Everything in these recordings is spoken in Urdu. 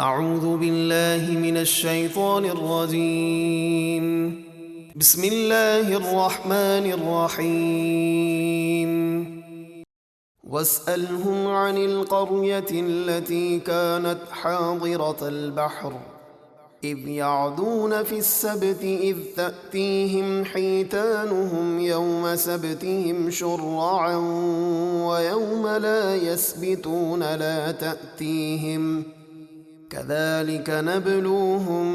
اعوذ باللہ من الشیطان الرجیم بسم اللہ الرحمن الرحیم واسألهم عن القرية التي كانت حاضرة البحر إذ يعدون في السبت إذ تأتيهم حيتانهم يوم سبتهم شرعا ويوم لا يسبتون لا تأتيهم كذلك نبلوهم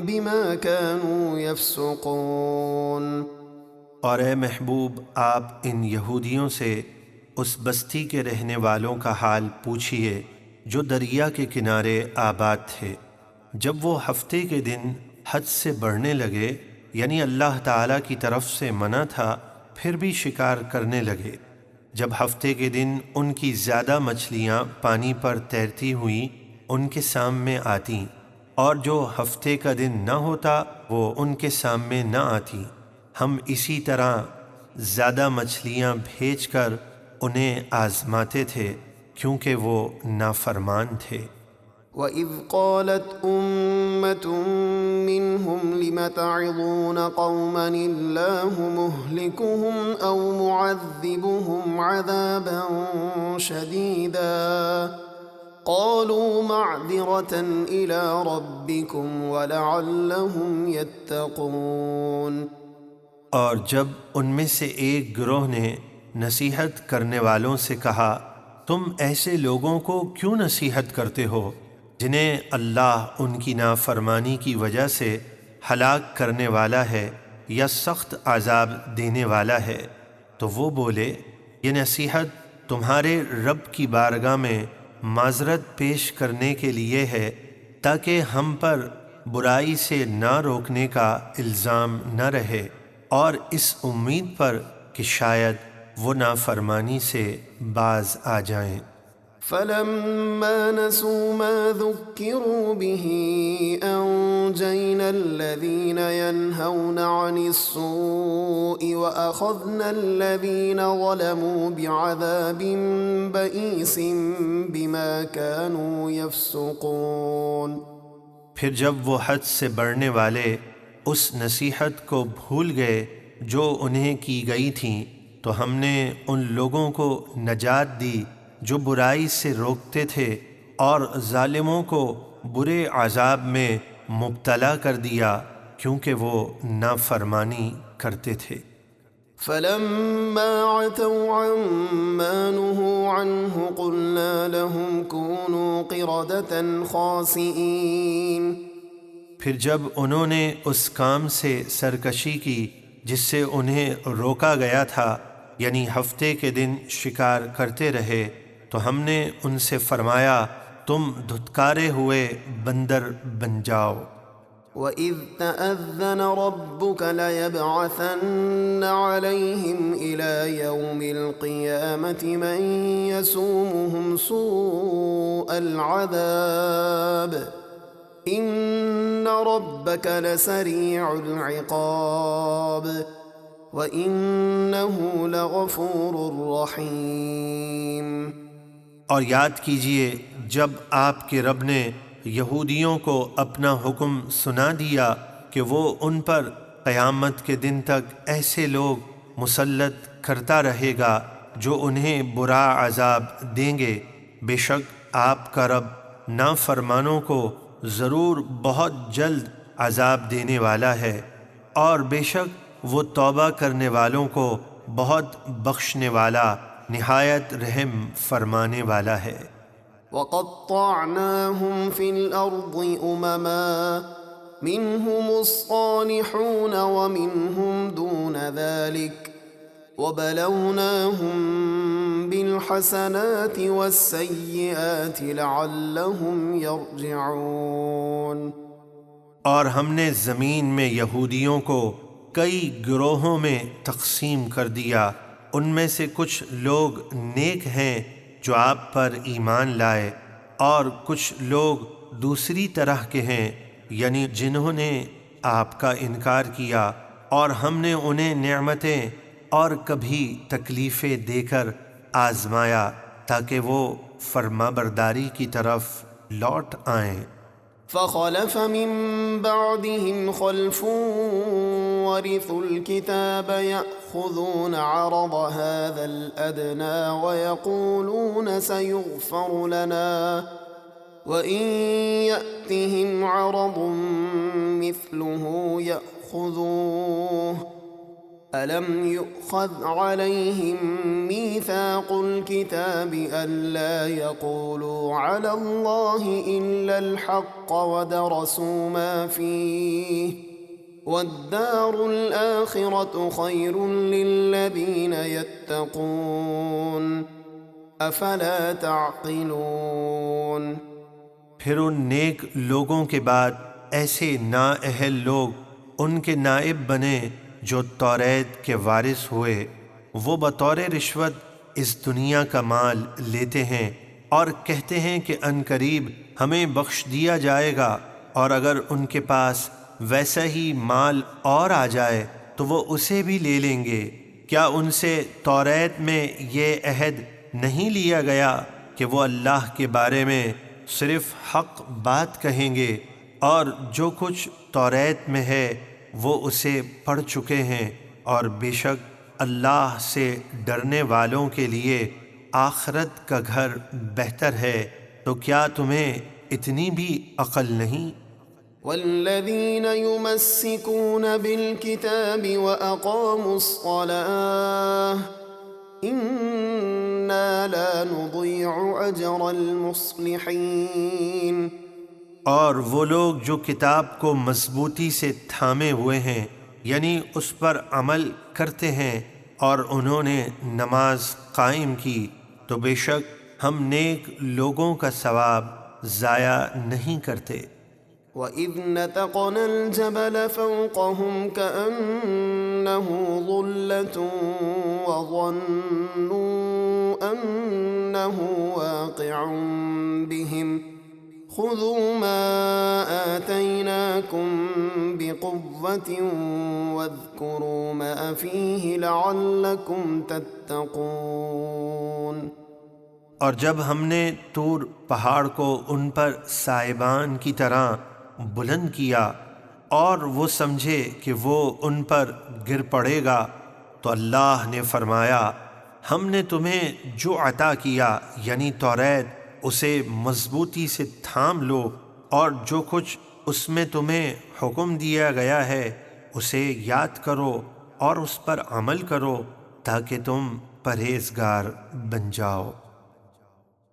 بما كانوا يفسقون۔ اور اے محبوب، آپ ان یہودیوں سے اس بستی کے رہنے والوں کا حال پوچھئے جو دریا کے کنارے آباد تھے۔ جب وہ ہفتے کے دن حد سے بڑھنے لگے، یعنی اللہ تعالیٰ کی طرف سے منع تھا، پھر بھی شکار کرنے لگے۔ جب ہفتے کے دن ان کی زیادہ مچھلیاں پانی پر تیرتی ہوئیں ان کے سامنے آتیں، اور جو ہفتے کا دن نہ ہوتا وہ ان کے سامنے نہ آتی، ہم اسی طرح زیادہ مچھلیاں بھیج کر انہیں آزماتے تھے کیونکہ وہ نافرمان تھے۔ وَإِذْ قَالَتْ أُمَّةٌ مِّنْهُمْ لِمَ تَعِظُونَ قَوْمًا اللَّهُ مُهْلِكُهُمْ أَوْ مُعَذِّبُهُمْ عَذَابًا شَدِيدًا قَالُوا مَعْذِرَةً إِلَىٰ رَبِّكُمْ وَلَعَلَّهُمْ يَتَّقُونَ۔ اور جب ان میں سے ایک گروہ نے نصیحت کرنے والوں سے کہا، تم ایسے لوگوں کو کیوں نصیحت کرتے ہو جنہیں اللہ ان کی نافرمانی کی وجہ سے ہلاک کرنے والا ہے یا سخت عذاب دینے والا ہے؟ تو وہ بولے، یہ نصیحت تمہارے رب کی بارگاہ میں معذرت پیش کرنے کے لیے ہے تاکہ ہم پر برائی سے نہ روکنے کا الزام نہ رہے، اور اس امید پر کہ شاید وہ نافرمانی سے باز آ جائیں۔ فَلَمَّا نَسُوا مَا ذُكِّرُوا بِهِ أَنجَيْنَا الَّذِينَ يَنْهَوْنَ عَنِ السُّوءِ وَأَخَذْنَا الَّذِينَ ظَلَمُوا بِعَذَابٍ بَئِيسٍ بِمَا كَانُوا يَفْسُقُونَ۔ پھر جب وہ حد سے بڑھنے والے اس نصیحت کو بھول گئے جو انہیں کی گئی تھیں، تو ہم نے ان لوگوں کو نجات دی جو برائی سے روکتے تھے، اور ظالموں کو برے عذاب میں مبتلا کر دیا کیونکہ وہ نافرمانی کرتے تھے۔ فَلَمَّا عَتَوْا عَمَّا نُهُوا عَنْهُ قُلْنَا لَهُمْ كُونُوا قِرَدَةً خَاسِئِينَ۔ پھر جب انہوں نے اس کام سے سرکشی کی جس سے انہیں روکا گیا تھا، یعنی ہفتے کے دن شکار کرتے رہے، تو ہم نے ان سے فرمایا تم دھتکارے ہوئے بندر بن جاؤ۔ وَإِذْ تَأَذَّنَ رَبُّكَ لَيَبْعَثَنَّ عَلَيْهِمْ إِلَى يَوْمِ الْقِيَامَةِ مَن يَسُومُهُمْ سُوءَ الْعَذَابِ إِنَّ رَبَّكَ لَسَرِيعُ الْعِقَابِ وَإِنَّهُ لَغَفُورٌ رَّحِيمٌ۔ اور یاد کیجئے جب آپ کے رب نے یہودیوں کو اپنا حکم سنا دیا کہ وہ ان پر قیامت کے دن تک ایسے لوگ مسلط کرتا رہے گا جو انہیں برا عذاب دیں گے، بے شک آپ کا رب نافرمانوں کو ضرور بہت جلد عذاب دینے والا ہے، اور بے شک وہ توبہ کرنے والوں کو بہت بخشنے والا، نہایت رحم فرمانے والا ہے۔ وَقَطَّعْنَاهُمْ فِي الْأَرْضِ أُمَمًا مِّنْهُمُ الصَّالِحُونَ وَمِنْهُمْ دُونَ ذَلِكَ وَبَلَوْنَاهُمْ بِالْحَسَنَاتِ وَالسَّيِّئَاتِ لَعَلَّهُمْ يَرْجِعُونَ۔ اور ہم نے زمین میں یہودیوں کو کئی گروہوں میں تقسیم کر دیا، ان میں سے کچھ لوگ نیک ہیں جو آپ پر ایمان لائے، اور کچھ لوگ دوسری طرح کے ہیں یعنی جنہوں نے آپ کا انکار کیا، اور ہم نے انہیں نعمتیں اور کبھی تکلیفیں دے کر آزمایا تاکہ وہ فرما برداری کی طرف لوٹ آئیں۔ فخلف من بعدهم خلف ورثوا الكتاب يأخذون عرض هذا الأدنى ويقولون سيغفر لنا وإن يأتهم عرض مثله يأخذوه ألم يؤخذ عليهم ميثاق الكتاب ألا يقولوا على الله إلا الحق ودرسوا ما فيه والدار الآخرة خير للذين يتقون أفلا تعقلون۔ پھر ان نیک لوگوں کے بعد ایسے نااہل لوگ ان کے نائب بنے جو توریت کے وارث ہوئے، وہ بطور رشوت اس دنیا کا مال لیتے ہیں اور کہتے ہیں کہ عنقریب ہمیں بخش دیا جائے گا، اور اگر ان کے پاس ویسا ہی مال اور آ جائے تو وہ اسے بھی لے لیں گے۔ کیا ان سے توریت میں یہ عہد نہیں لیا گیا کہ وہ اللہ کے بارے میں صرف حق بات کہیں گے، اور جو کچھ توریت میں ہے وہ اسے پڑھ چکے ہیں، اور بے شک اللہ سے ڈرنے والوں کے لیے آخرت کا گھر بہتر ہے۔ تو کیا تمہیں اتنی بھی عقل نہیں؟ والذین یمسکون بالکتاب واقاموا الصلاة انا لا نضيع اجر المصلحین۔ اور وہ لوگ جو کتاب کو مضبوطی سے تھامے ہوئے ہیں، یعنی اس پر عمل کرتے ہیں اور انہوں نے نماز قائم کی، تو بے شک ہم نیک لوگوں کا ثواب ضائع نہیں کرتے۔ وَإِذْ نَتَقْنَا الْجَبَلَ فَوْقَهُمْ كَأَنَّهُ ظُلَّةٌ وَظَنُّوا أَنَّهُ وَاقِعٌ بِهِمْ خُذُوا مَا آتَيْنَاكُمْ بِقُوَّةٍ وَاذْكُرُوا مَا فِيهِ لَعَلَّكُمْ تَتَّقُونَ۔ اور جب ہم نے طور پہاڑ کو ان پر سائبان کی طرح بلند کیا اور وہ سمجھے کہ وہ ان پر گر پڑے گا، تو اللہ نے فرمایا ہم نے تمہیں جو عطا کیا یعنی توریت اسے مضبوطی سے تھام لو، اور جو کچھ اس میں تمہیں حکم دیا گیا ہے اسے یاد کرو اور اس پر عمل کرو تاکہ تم پرہیزگار بن جاؤ۔